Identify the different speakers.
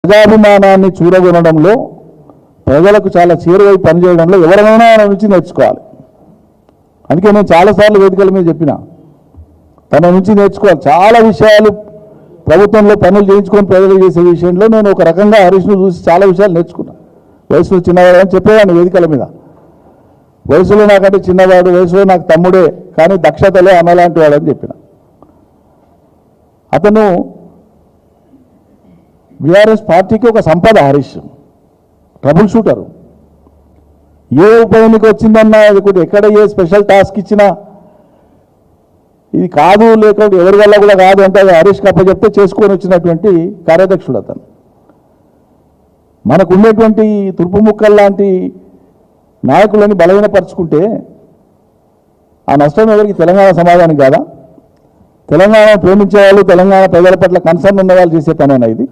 Speaker 1: ప్రజాభిమానాన్ని చూరగొనడంలో ప్రజలకు చాలా చేరువై పనిచేయడంలో ఎవరైనా ఆయన నుంచి నేర్చుకోవాలి. అందుకే నేను చాలాసార్లు వేదికల మీద చెప్పిన తన నుంచి నేర్చుకోవాలి. చాలా విషయాలు ప్రభుత్వంలో పనులు చేయించుకొని ప్రజలు చేసే విషయంలో నేను ఒక రకంగా హరీష్ను చూసి చాలా విషయాలు నేర్చుకున్నాను. వయసులో చిన్నవాడు అని చెప్పేవాడిని వేదికల మీద. వయసులో నాకంటే చిన్నవాడు, వయసులో నాకు తమ్ముడే, కానీ దక్షతలే అన్నలాంటి వాడు అని చెప్పిన. అతను బీఆర్ఎస్ పార్టీకి ఒక సంపద. Harish trouble shooter. ఏ ఉప ఎన్నిక వచ్చిందన్నా కూడా ఎక్కడ ఏ స్పెషల్ టాస్క్ ఇచ్చినా ఇది కాదు లేకపోతే ఎవరి వల్ల కూడా కాదు అంటే హరీష్ కప్ప చెప్తే చేసుకొని వచ్చినటువంటి కార్యాధ్యక్షుడు అతను. మనకు ఉండేటువంటి తుర్పు ముక్కల్ లాంటి నాయకులని బలహీనపరుచుకుంటే ఆ నష్టం ఎవరికి? తెలంగాణ సమాజానికి కాదా? తెలంగాణ ప్రేమించే వాళ్ళు, తెలంగాణ ప్రజల పట్ల కన్సర్న్ ఉన్న వాళ్ళు చేసే పనేనా ఇది?